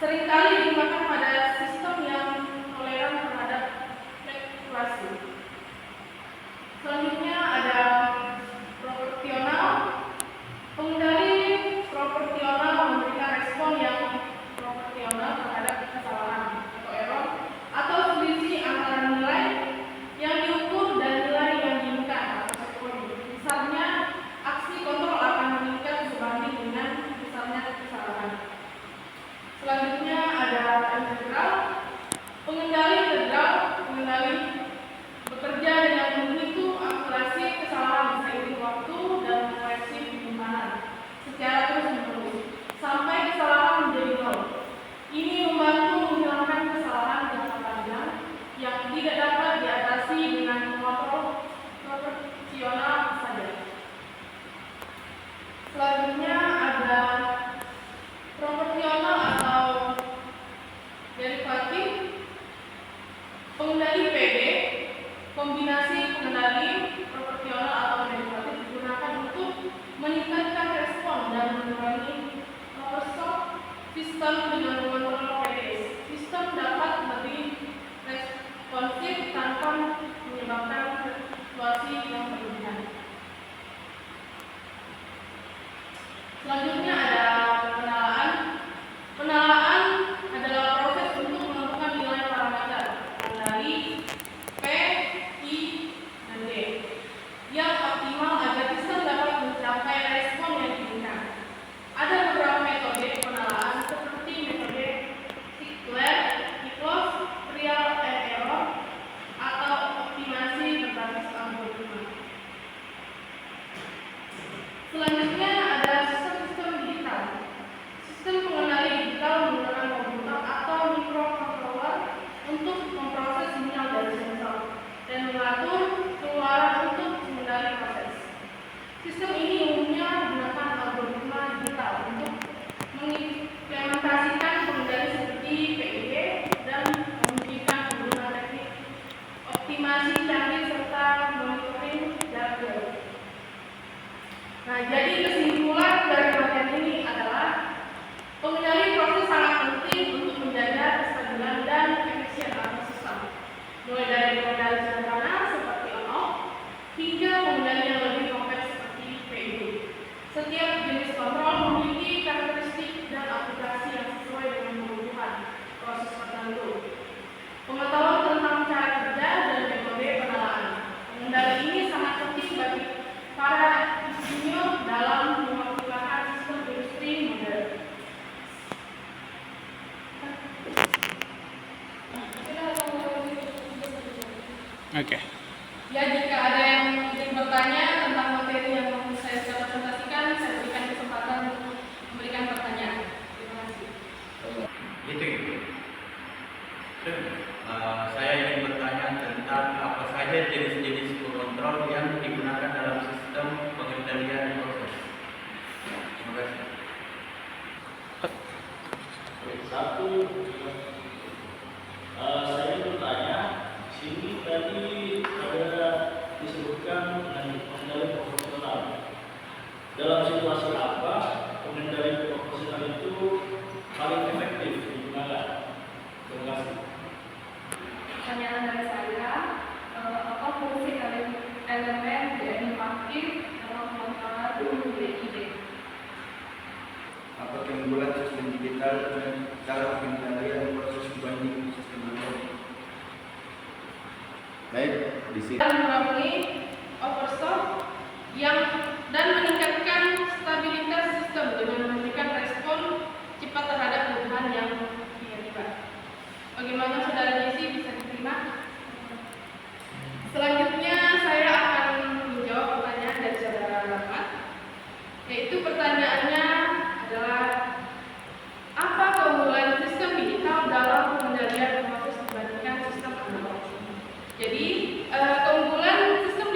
seringkali digunakan pada sistem yang toleran terhadap fluktuasi. Selanjutnya ada proporsional. Pengendali proporsional memberikan respon yang proporsional terhadap kesalahan atau error atau selisih antara nilai yang diukur dan nilai yang diinginkan atau set point. Misalnya, aksi kontrol akan meningkat sebanding dengan besarnya kesalahan. Selanjutnya ada integral. Pengendali bekerja dengan menghitung akumulasi kesalahan seiring waktu dan koreksi penyimpanan secara terus-menerus sampai kesalahan menjadi nol. Ini membantu menghilangkan kesalahan jangka panjang yang tidak dapat diatasi dengan kontrol proporsional saja. Selanjutnya ada proporsional atau derivatif. Pengendali PD, kombinasi pengendali proporsional atau derivatif digunakan untuk meningkatkan respon dan mengurangi overshot sistem dengan mengontrol PD. Sistem dapat lebih responsif tanpa menyebabkan fluktuasi yang berlebihan. Selanjutnya ada penalaan. Penalaan adalah proses untuk menentukan nilai parameter pengendali P, I, dan D yang optimal agar sistem dapat mencapai respon yang diinginkan. Ada beberapa metode penalaan seperti metode Sinclair, Nichols, trial and error, atau optimasi berbasis algoritma. Selanjutnya ada sistem digital. Sistem pengendali digital menggunakan komputer atau microcontroller untuk memproses sinyal dari sensor dan mengatur pengeluaran untuk mengendali proses. Sistem ini umumnya menggunakan algoritma digital untuk mengimplementasikan pengendali seperti PID dan memungkinkan penggunaan teknik optimasi canggih serta monitoring data. Nah, jadi kesimpulan dari bagian ini adalah pengendali proses sangat penting untuk menjaga kestabilan dan efisien sistem, mulai dari pengendali sederhana seperti on-off hingga pengendali yang lebih kompleks seperti PID. Setiap jenis kontrol memiliki karakteristik dan aplikasi yang sesuai dengan kebutuhan proses tertentu. Pengetahuan tentang cara kerja dan metode penalaan pengendali ini sangat penting bagi para insinyur dalam mengoptimalkan sistem industri modern. Oke. Ya, jika ada yang ingin bertanya tentang materi yang saya sudah presentasikan, saya berikan kesempatan untuk memberikan pertanyaan. Terima kasih. Saya ingin bertanya tentang apa saja jenis-jenis kontrol yang digunakan dalam sistem pengendalian proses. Terima kasih. Satu, saya ingin bertanya, sini tadi ada disebutkan pengendali proporsional. Dalam situasi apa pengendali proporsional itu paling efektif digunakan? Terima kasih. Pertanyaan dari saya, apa fungsi elemen derivatif dalam pengenalan PID? Apa keunggulan sistem digital dan cara pengendalian proses dibanding sistem analog? Baik, di sini Mengurangi overshot dan meningkatkan stabilitas sistem dengan memberikan respon cepat terhadap perubahan yang tiba-tiba. Bagaimana saudara Jesse, bisa diterima? Selanjutnya saya akan menjawab pertanyaan dari saudara Rahmat, yaitu pertanyaannya adalah apa keunggulan sistem digital dalam pengendalian proses dibandingkan sistem analog? Jadi keunggulan sistem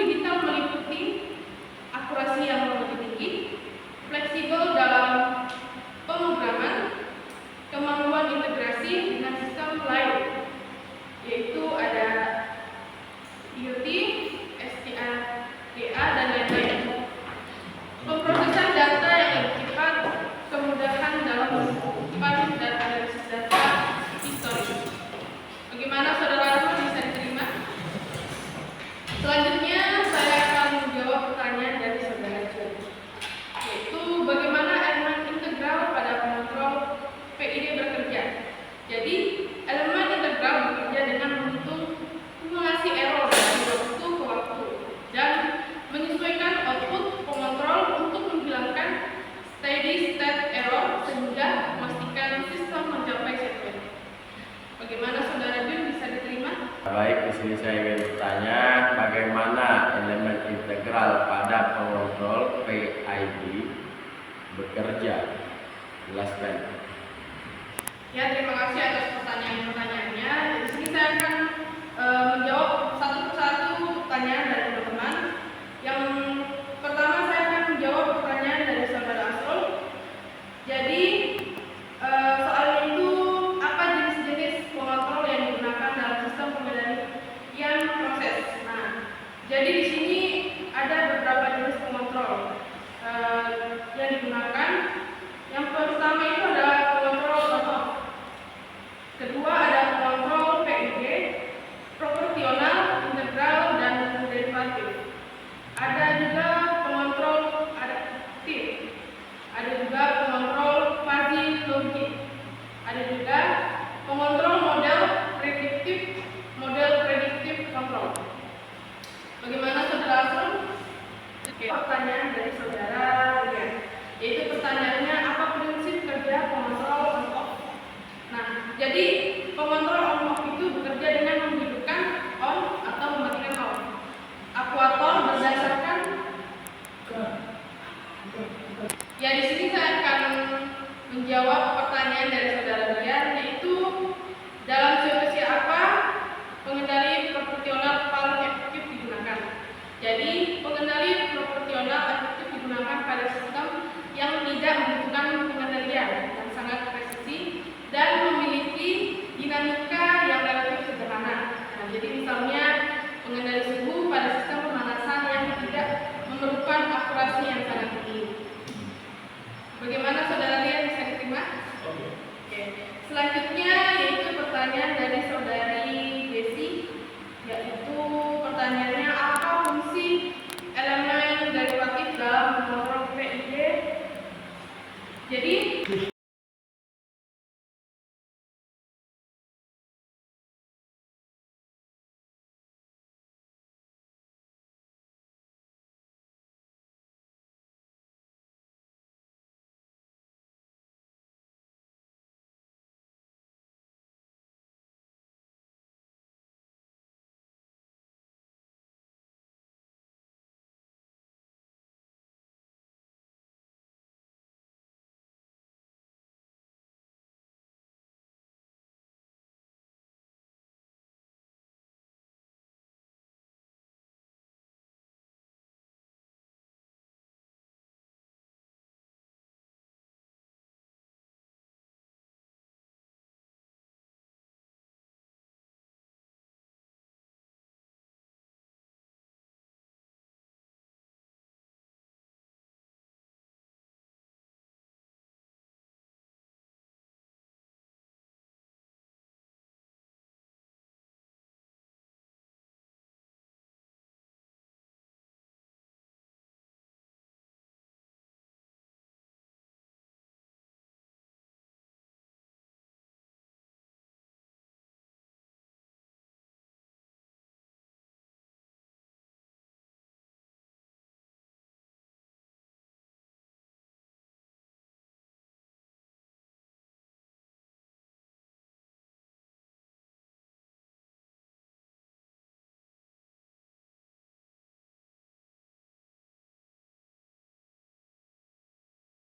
cara pengontrol PID bekerja? Jelaskan. Ya, terima kasih atas pertanyaan-pertanyaannya. Di sini saya akan menjawab satu persatu pertanyaan dari teman-teman. Yang pertama saya akan menjawab pertanyaan dari saudara Asrul. Jadi soalnya itu apa jenis-jenis pengontrol yang digunakan dalam sistem pengendalian proses? Nah, jadi di sini ada beberapa jenis pengontrol yang digunakan. Yang pertama itu adalah pengontrol on-off. Kedua ada pengontrol PID, proporsional, integral, dan derivatif. Ada juga pengontrol adaptif. Ada juga pengontrol quasi logik. Ada juga pengontrol model prediktif kontrol. Bagaimana saudara Asrul? Pertanyaan dari saudara Rian, yaitu pertanyaannya apa prinsip kerja pengontrol on-off? Nah, jadi pengontrol on-off itu bekerja dengan menghidupkan on atau mematikan off akuator berdasarkan. Ya, di sini saya akan menjawab pertanyaan dari saudara Rian, yaitu dalam situasi apa pengendali proporsional paling efektif digunakan. Jadi